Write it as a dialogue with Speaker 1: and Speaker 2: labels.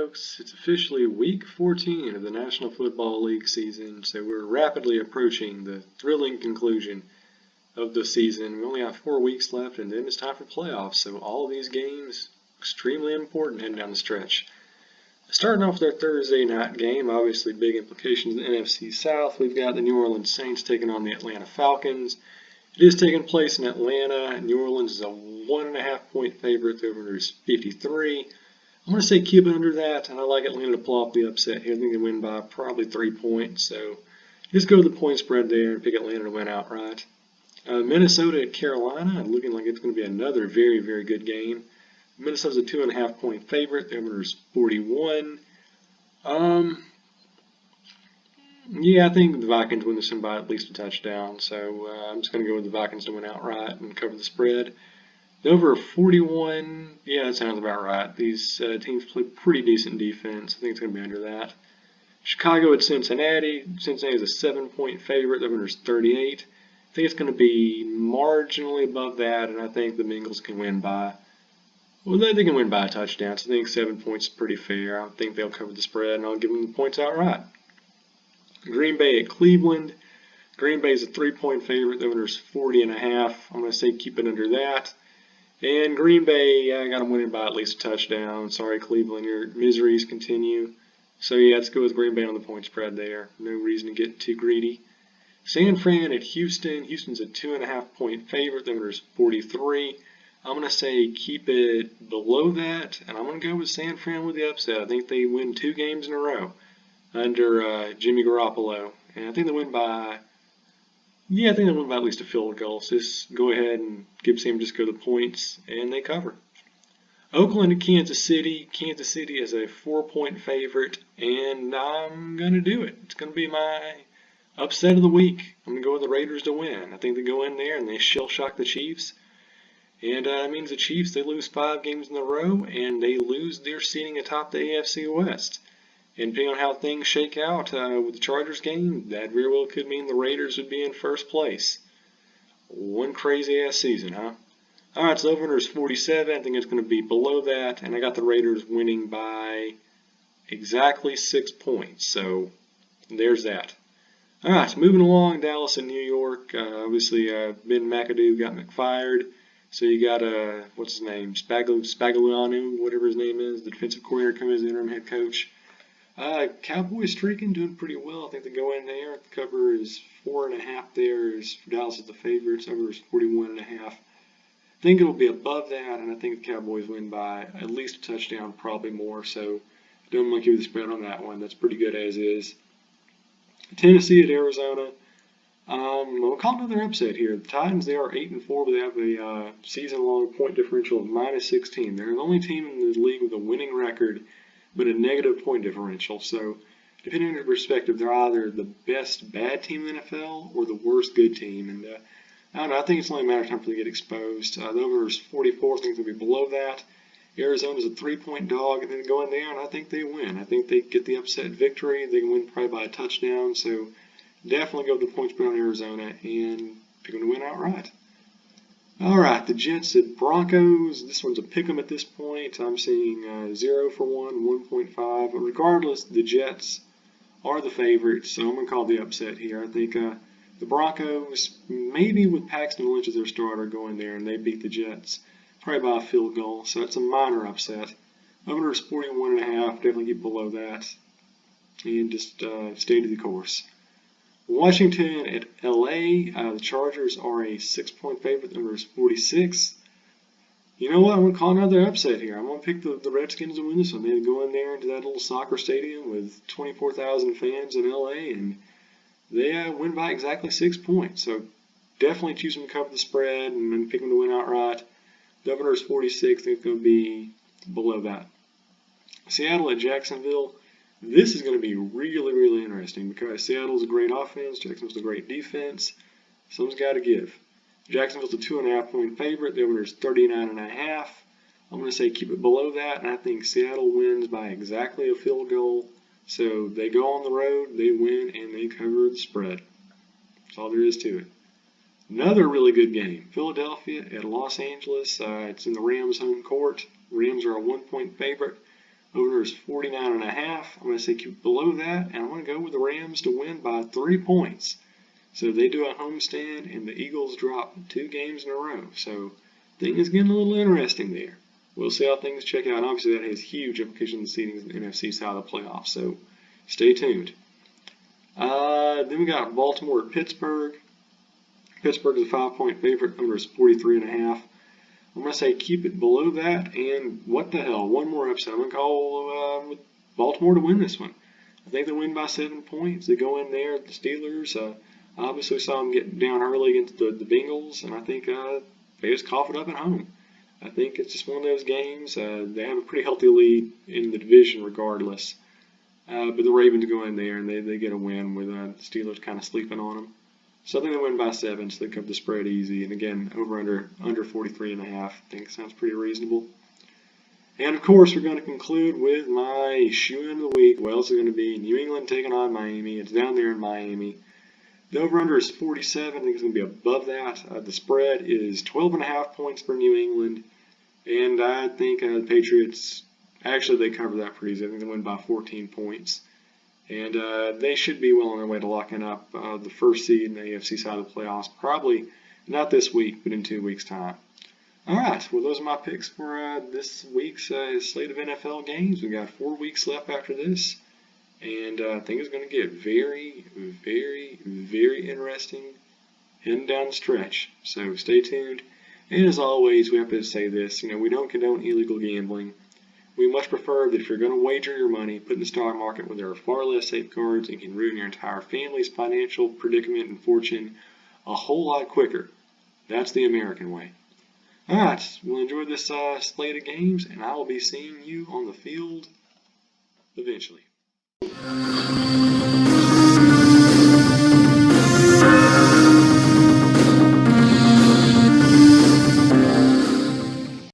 Speaker 1: folks. It's officially week 14 of the National Football League season, so we're rapidly approaching the thrilling conclusion of the season. We only have 4 weeks left, and then it's time for playoffs, so all of these games extremely important heading down the stretch. Starting off with our Thursday night game, obviously big implications in the NFC South. We've got the New Orleans Saints taking on the Atlanta Falcons. It is taking place in Atlanta. New Orleans is a 1.5-point favorite. The over is 53. I'm going to say keep it under that, and I like Atlanta to pull off the upset here. I think they win by probably 3 points, so just go to the point spread there and pick Atlanta to win outright. Minnesota at Carolina, looking like it's going to be another very, very good game. Minnesota's a 2.5-point favorite. The over is 41. Yeah, I think the Vikings win this one by at least a touchdown, so I'm just going to go with the Vikings to win outright and cover the spread. The over 41, yeah, that sounds about right. These teams play pretty decent defense. I think it's going to be under that. Chicago at Cincinnati. Cincinnati is a 7-point favorite. The over is 38. I think it's going to be marginally above that, and I think the Bengals can win by, well, they can win by a touchdown. So I think 7 points is pretty fair. I think they'll cover the spread, and I'll give them the points outright. Green Bay at Cleveland. Green Bay is a 3-point favorite. The over is 40.5. I'm going to say keep it under that. And Green Bay, I got them winning by at least a touchdown. Sorry, Cleveland, your miseries continue. So yeah, let's go with Green Bay on the point spread there. No reason to get too greedy. San Fran at Houston. Houston's a 2.5-point favorite. The over is 43. I'm going to say keep it below that, and I'm going to go with San Fran with the upset. I think they win 2 games in a row under Jimmy Garoppolo, and I think they win by. Yeah, I think they win by at least a field goal. So just go ahead and give San Francisco the points, and they cover. Oakland at Kansas City. Kansas City is a 4-point favorite, and I'm going to do it. It's going to be my upset of the week. I'm going to go with the Raiders to win. I think they go in there and they shell-shock the Chiefs. And it means the Chiefs, they lose 5 games in a row, and they lose their seating atop the AFC West. And depending on how things shake out with the Chargers game, that very well could mean the Raiders would be in first place. One crazy-ass season, huh? All right, so the over is 47. I think it's going to be below that, and I got the Raiders winning by exactly 6 points. So there's that. All right, moving along, Dallas and New York. Obviously, Ben McAdoo got McFired. So you got, what's his name, Spagliano, whatever his name is, the defensive coordinator coming as the interim head coach. Cowboys streaking, doing pretty well. I think they go in there. The cover is 4.5 there. Dallas is the favorites. Over is 41.5. I think it'll be above that, and I think the Cowboys win by at least a touchdown, probably more. So don't monkey with the spread on that one. That's pretty good as is. Tennessee at Arizona. We'll call another upset here. The Titans, they are 8-4, but they have a season-long point differential of -16. They're the only team in the league with a winning record, but a negative point differential. So, depending on your perspective, they're either the best bad team in the NFL or the worst good team. And I don't know. I think it's only a matter of time for them to get exposed. The over is 44. I think they'll be below that. Arizona's a 3-point dog, and then they go in there, and I think they win. I think they get the upset victory. They can win probably by a touchdown. So, definitely go with the points spread on Arizona and pick them to win outright. All right, the Jets at Broncos. This one's a pick 'em at this point. I'm seeing 0 for 1, 1.5. But regardless, the Jets are the favorites, so I'm going to call the upset here. I think the Broncos, maybe with Paxton Lynch as their starter, go in there and they beat the Jets probably by a field goal. So that's a minor upset. Over is 41.5. Definitely get below that and just stay to the course. Washington at LA. The Chargers are a 6-point favorite. The number is 46. You know what? I'm going to call another upset here. I'm going to pick the Redskins to win this one. They go in there into that little soccer stadium with 24,000 fans in LA, and they win by exactly 6 points. So definitely choose them to cover the spread and pick them to win outright. The over is 46. I think it's going to be below that. Seattle at Jacksonville. This is going to be really, really interesting because Seattle's a great offense, Jacksonville's a great defense. Someone's got to give. Jacksonville's a 2.5-point favorite. The over is 39.5. I'm going to say keep it below that, and I think Seattle wins by exactly a field goal. So they go on the road, they win, and they cover the spread. That's all there is to it. Another really good game. Philadelphia at Los Angeles. It's in the Rams' home court. Rams are a 1-point favorite. Over is 49.5. I'm going to say keep it below that, and I'm going to go with the Rams to win by 3 points. So they do a homestand, and the Eagles drop 2 games in a row. So things getting a little interesting there. We'll see how things check out. Obviously, that has huge implications on the seedings in the NFC side of the playoffs. So stay tuned. Then we got Baltimore at Pittsburgh. Pittsburgh is a 5-point favorite. Under is 43.5. I'm going to say keep it below that, and what the hell, one more upset. I'm going to call with Baltimore to win this one. I think they win by 7 points. They go in there, the Steelers. Obviously saw them get down early against the Bengals, and I think they just cough it up at home. I think it's just one of those games. They have a pretty healthy lead in the division regardless. But the Ravens go in there, and they get a win with the Steelers kind of sleeping on them. So I think they win by 7, so they cover the spread easy. And again, under 43.5. I think sounds pretty reasonable. And of course, we're going to conclude with my shoe-in of the week. What else is going to be? New England taking on Miami. It's down there in Miami. The over-under is 47. I think it's going to be above that. The spread is 12.5 points for New England. And I think the Patriots, actually, they cover that pretty easy. I think they win by 14 points. And they should be well on their way to locking up the first seed in the AFC side of the playoffs. Probably not this week, but in 2 weeks' time. All right, well, those are my picks for this week's slate of NFL games. We've got 4 weeks left after this. And I think it's going to get very, very, very interesting heading down the stretch. So stay tuned. And as always, we have to say this. We don't condone illegal gambling. We much prefer that if you're going to wager your money, put in the stock market where there are far less safeguards and can ruin your entire family's financial predicament and fortune a whole lot quicker. That's the American way. Alright, we'll enjoy this slate of games, and I will be seeing you on the field eventually.